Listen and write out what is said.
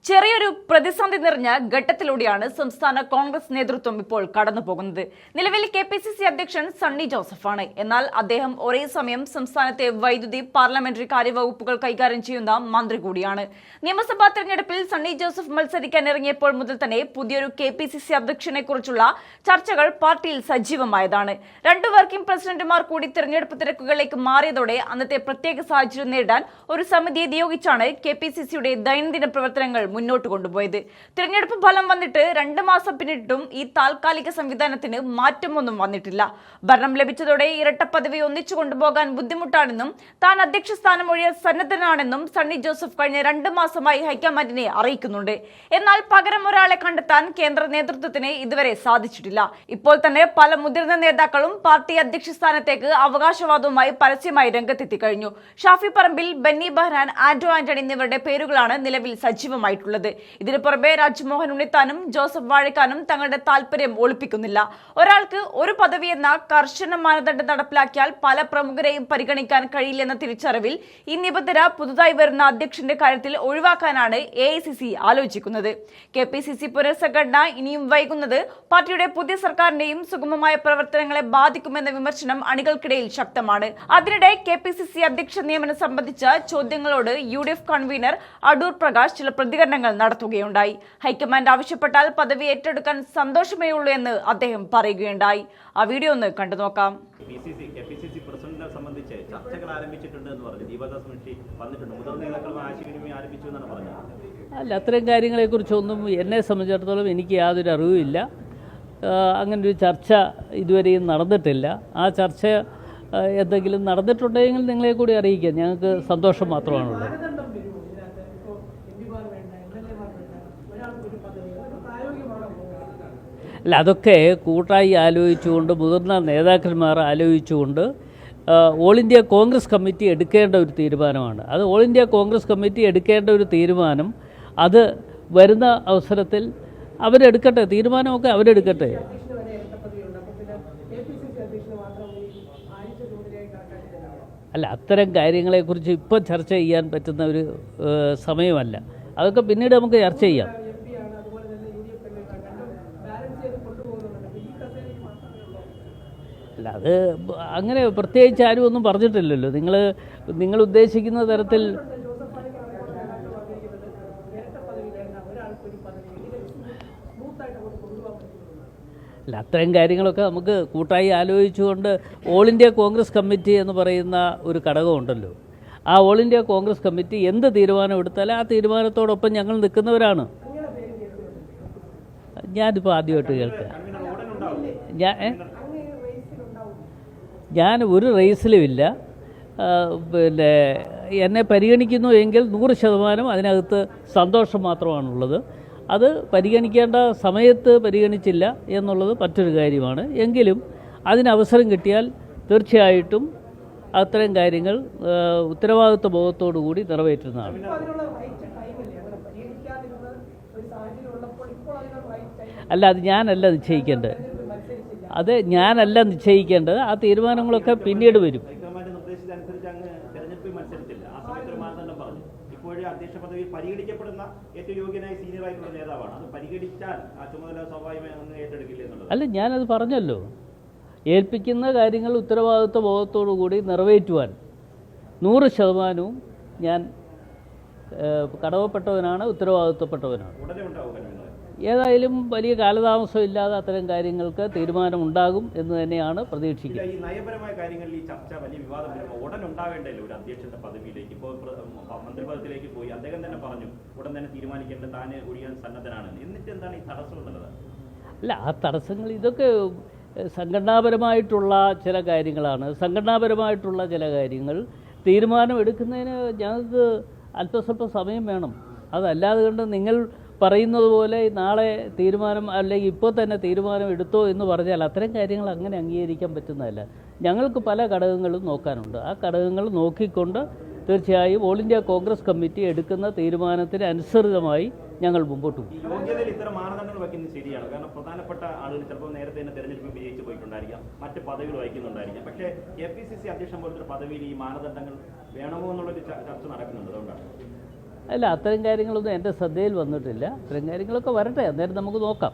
ചെറിയൊരു പ്രതിസന്ധി നിറഞ്ഞ ഘട്ടത്തിലൂടെയാണ് സംസ്ഥാന കോൺഗ്രസ് നേതൃത്വം ഇപ്പോൾ കടന്നുപോകുന്നത്. നിലവിൽ KPCC അധ്യക്ഷൻ സണ്ണി ജോസഫാണ്. എന്നാൽ അദ്ദേഹം ഒരേ സമയം സംസ്ഥാനത്തെ വൈദ്യുതി, പാർലമെന്ററി കാര്യവകുപ്പുകൾ കൈകാര്യം ചെയ്യുന്ന മന്ത്രി കൂടിയാണ്. നിയമസഭാ തെരഞ്ഞെടുപ്പിൽ സണ്ണി ജോസഫ് മത്സരിക്കാൻ ഇറങ്ങിയപ്പോൾ മുതൽ തന്നെ പുതിയൊരു KPCC അധ്യക്ഷനെ കുറിച്ചുള്ള ചർച്ചകൾ പാർട്ടിയിൽ സജീവമായതാണ്. രണ്ടു വർക്കിംഗ് പ്രസിഡന്റുമാർ കൂടി തെരഞ്ഞെടുപ്പ് തിരക്കുകളിലേക്ക് മാറിയതോടെ അന്നത്തെ പ്രത്യേക സാഹചര്യം നേരിടാൻ ഒരു സമിതിയെ നിയോഗിച്ചാണ് KPCCയുടെ ദൈനംദിന പ്രവർത്തനങ്ങൾ മുന്നോട്ട് കൊണ്ടുപോയത്. തിരഞ്ഞെടുപ്പ് ഫലം വന്നിട്ട് 2 മാസം പിന്നിട്ടും ഈ താൽക്കാലിക സംവിധാനത്തിന് മാറ്റമൊന്നും വന്നിട്ടില്ല. ഭരണം ലഭിച്ചതോടെ ഇരട്ട പദവി ഒന്നിച്ചു കൊണ്ടുപോകാൻ ബുദ്ധിമുട്ടാണെന്നും താൻ അധ്യക്ഷ സ്ഥാനം ഒഴിയാൻ സന്നദ്ധനാണെന്നും സണ്ണി ജോസഫ് കഴിഞ്ഞ 2 മാസമായി ഹൈക്കമാൻഡിനെ അറിയിക്കുന്നുണ്ട്. എന്നാൽ പകരം ഒരാളെ കണ്ടെത്താൻ കേന്ദ്ര നേതൃത്വത്തിന് ഇതുവരെ സാധിച്ചിട്ടില്ല. ഇപ്പോൾ തന്നെ പല മുതിർന്ന നേതാക്കളും പാർട്ടി അധ്യക്ഷ സ്ഥാനത്തേക്ക് അവകാശവാദവുമായി പരസ്യമായി രംഗത്തെത്തി കഴിഞ്ഞു. ഷാഫി പറമ്പിൽ, ബെന്നി ബെഹ്നാൻ, ആന്റോ ആന്റണി എന്നിവരുടെ പേരുകളാണ് നിലവിൽ സജീവമായിട്ടുള്ളത്. ഇതിനു പുറമെ രാജ്മോഹൻ ഉണ്ണിത്താനും ജോസഫ് വാഴക്കാനും തങ്ങളുടെ താൽപര്യം ഒളിപ്പിക്കുന്നില്ല. ഒരാൾക്ക് ഒരു പദവി എന്ന കർശന മാനദണ്ഡം നടപ്പിലാക്കിയാൽ പല പ്രമുഖരെയും പരിഗണിക്കാൻ കഴിയില്ലെന്ന തിരിച്ചറിവിൽ ഈ നിബന്ധന പുതുതായി വരുന്ന അധ്യക്ഷന്റെ കാര്യത്തിൽ ഒഴിവാക്കാനാണ് AICC ആലോചിക്കുന്നത്. KPCC പുനഃസംഘടന ഇനിയും വൈകുന്നത് പാർട്ടിയുടെ പുതിയ സർക്കാരിന്റെയും സുഗമമായ പ്രവർത്തനങ്ങളെ ബാധിക്കുമെന്ന വിമർശനം അണികൾക്കിടയിൽ ശക്തമാണ്. അതിനിടെ KPCC അധ്യക്ഷ നിയമനം സംബന്ധിച്ച ചോദ്യങ്ങളോട് UDF കൺവീനർ അടൂർ പ്രകാശ് ചില പ്രതികരണങ്ങൾ നടത്തുകയുണ്ടായി. ഹൈക്കമാൻഡ് ആവശ്യപ്പെട്ടാൽ പദവി ഏറ്റെടുക്കാൻ സന്തോഷമേ ഉള്ളൂ എന്ന് അദ്ദേഹം പറയുകയുണ്ടായി. ആ വീഡിയോ ഒന്ന് കണ്ടു നോക്കാം. KPCC പ്രസിഡന്റിനെ സംബന്ധിച്ച് ചർച്ചകൾ ആരംഭിച്ചിട്ടുണ്ട് എന്ന് പറഞ്ഞു. ദീപദാസ് മുൻഷി വന്നിട്ടുണ്ട്. മുതിർന്ന നേതാക്കളും ആശയവിനിമയം ആരംഭിച്ചു എന്നാണ് പറഞ്ഞത്. അല്ല, അത്തരം കാര്യങ്ങളെക്കുറിച്ചൊന്നും എന്നെ സംബന്ധിച്ചിടത്തോളം എനിക്ക് യാതൊരു അറിവുമില്ല. അങ്ങനൊരു ചർച്ച ഇതുവരെയും നടന്നിട്ടില്ല. ആ ചർച്ച എന്തെങ്കിലും നടന്നിട്ടുണ്ടെങ്കിൽ നിങ്ങളെ കൂടി അറിയിക്കാം. ഞങ്ങൾക്ക് സന്തോഷം മാത്രമാണുള്ളത്. അല്ല, അതൊക്കെ കൂട്ടായി ആലോചിച്ചുകൊണ്ട്, മുതിർന്ന നേതാക്കന്മാർ ആലോചിച്ചുകൊണ്ട് ഓൾ ഇന്ത്യ കോൺഗ്രസ് കമ്മിറ്റി എടുക്കേണ്ട ഒരു തീരുമാനമാണ്. അത് ഓൾ ഇന്ത്യ കോൺഗ്രസ് കമ്മിറ്റി എടുക്കേണ്ട ഒരു തീരുമാനം. അത് വരുന്ന അവസരത്തിൽ അവരെടുക്കട്ടെ, തീരുമാനമൊക്കെ അവരെടുക്കട്ടെ. അല്ല, അത്തരം കാര്യങ്ങളെക്കുറിച്ച് ഇപ്പം ചർച്ച ചെയ്യാൻ പറ്റുന്ന ഒരു സമയമല്ല. അതൊക്കെ പിന്നീട് നമുക്ക് ചർച്ച ചെയ്യാം. അല്ല, അത് അങ്ങനെ പ്രത്യേകിച്ച് ആരും ഒന്നും പറഞ്ഞിട്ടില്ലല്ലോ. നിങ്ങൾ ഉദ്ദേശിക്കുന്ന തരത്തിൽ അല്ല, അത്തരം കാര്യങ്ങളൊക്കെ നമുക്ക് കൂട്ടായി ആലോചിച്ചുകൊണ്ട് ഓൾ ഇന്ത്യ കോൺഗ്രസ് കമ്മിറ്റി എന്ന് പറയുന്ന ഒരു ഘടകമുണ്ടല്ലോ. ആ ഓൾ ഇന്ത്യ കോൺഗ്രസ് കമ്മിറ്റി എന്ത് തീരുമാനം എടുത്താലും ആ തീരുമാനത്തോടൊപ്പം ഞങ്ങൾ നിൽക്കുന്നവരാണ്. ഞാനിപ്പോൾ ആദ്യമായിട്ട് കേൾക്കുക. ഞാൻ ഒരു റേസിലുമില്ല. പിന്നെ എന്നെ പരിഗണിക്കുന്നു എങ്കിൽ 100% അതിനകത്ത് സന്തോഷം മാത്രമാണുള്ളത്. അത് പരിഗണിക്കേണ്ട സമയത്ത് പരിഗണിച്ചില്ല എന്നുള്ളത് മറ്റൊരു കാര്യമാണ്. എങ്കിലും അതിനവസരം കിട്ടിയാൽ തീർച്ചയായിട്ടും അത്തരം കാര്യങ്ങൾ ഉത്തരവാദിത്വ ബോധത്തോടു കൂടി നിറവേറ്റുന്നതാണ്. അല്ല, അത് ഞാനല്ല നിശ്ചയിക്കേണ്ടത്. അത് ഞാനല്ല നിശ്ചയിക്കേണ്ടത്. ആ തീരുമാനങ്ങളൊക്കെ പിന്നീട് വരും. അധ്യക്ഷ പദവി പരിഗണിക്കപ്പെടുന്ന ഏറ്റവും യോഗ്യനായ സീനിയറായിട്ടുള്ള നേതാവാണ്. അത് പരിഗണിച്ചാൽ ആ ചുമതല സ്വാഭാവികമായി ഏറ്റെടുക്കില്ല എന്നുള്ളത്. അല്ല, ഞാനത് പറഞ്ഞല്ലോ. ഏൽപ്പിക്കുന്ന കാര്യങ്ങൾ ഉത്തരവാദിത്വ ബോധത്തോടു കൂടി നിറവേറ്റുവാൻ 100% ഞാൻ കടമപ്പെട്ടവനാണ്, ഉത്തരവാദിത്വപ്പെട്ടവനാണ്. ഏതായാലും വലിയ കാലതാമസമില്ലാതെ അത്തരം കാര്യങ്ങൾക്ക് തീരുമാനമുണ്ടാകും എന്ന് തന്നെയാണ് പ്രതീക്ഷിക്കുന്നത്. ഈ നയപരമായ കാര്യങ്ങളിൽ ഈ ചർച്ച വലിയ വിവാദം വരുമ്പോൾ ഉടൻ ഉണ്ടാവേണ്ടല്ലോ ഒരു അധ്യക്ഷന്റെ പദവിയിലേക്ക്. ഇപ്പോൾ മന്ത്രിപദത്തിലേക്ക് പോയി അദ്ദേഹം തന്നെ പറഞ്ഞു ഉടൻ തന്നെ തീരുമാനിക്കേണ്ട താൻ ഒഴിയാൻ സന്നദ്ധനാണ്. എന്നിട്ട് എന്താണ് ഈ തടസ്സം എന്നുള്ളത്? അല്ല, ആ തടസ്സങ്ങൾ ഇതൊക്കെ സംഘടനാപരമായിട്ടുള്ള ചില കാര്യങ്ങളാണ്. സംഘടനാപരമായിട്ടുള്ള ചില കാര്യങ്ങൾ തീരുമാനം എടുക്കുന്നതിന് ഞങ്ങൾക്ക് അല്പസ്വല്പം സമയം വേണം. അതല്ലാതെ കൊണ്ട് നിങ്ങൾ പറയുന്നത് പോലെ നാളെ തീരുമാനം അല്ലെങ്കിൽ ഇപ്പോൾ തന്നെ തീരുമാനം എടുത്തോ എന്ന് പറഞ്ഞാൽ അത്തരം കാര്യങ്ങൾ അങ്ങനെ അംഗീകരിക്കാൻ പറ്റുന്നതല്ല. ഞങ്ങൾക്ക് പല ഘടകങ്ങളും നോക്കാനുണ്ട്. ആ ഘടകങ്ങൾ നോക്കിക്കൊണ്ട് തീർച്ചയായും ഓൾ ഇന്ത്യ കോൺഗ്രസ് കമ്മിറ്റി എടുക്കുന്ന തീരുമാനത്തിന് അനുസൃതമായി ഞങ്ങൾ മുമ്പോട്ട് പോകും. യോഗ്യതയിൽ ഇത്തരം മാനദണ്ഡങ്ങൾ വയ്ക്കുന്നത് ശരിയാണ്. കാരണം പ്രധാനപ്പെട്ട ആളുകൾ ചിലപ്പോൾ നേരത്തെ തന്നെ തെരഞ്ഞെടുപ്പ് വിജയിച്ച് പോയിട്ടുണ്ടായിരിക്കാം, മറ്റ് പദവികൾ വഹിക്കുന്നുണ്ടായിരിക്കാം. പക്ഷേ KPCC അധ്യക്ഷൻ പോലത്തെ പദവിയിൽ ഈ മാനദണ്ഡങ്ങൾ വേണമോ എന്നുള്ളൊരു ചർച്ച നടക്കുന്നുണ്ട്. അതുകൊണ്ടാണ് അല്ല, അത്തരം കാര്യങ്ങളൊന്നും എൻ്റെ ശ്രദ്ധയിൽ വന്നിട്ടില്ല. അത്തരം കാര്യങ്ങളൊക്കെ വരട്ടെ, അന്നേരം നമുക്ക് നോക്കാം.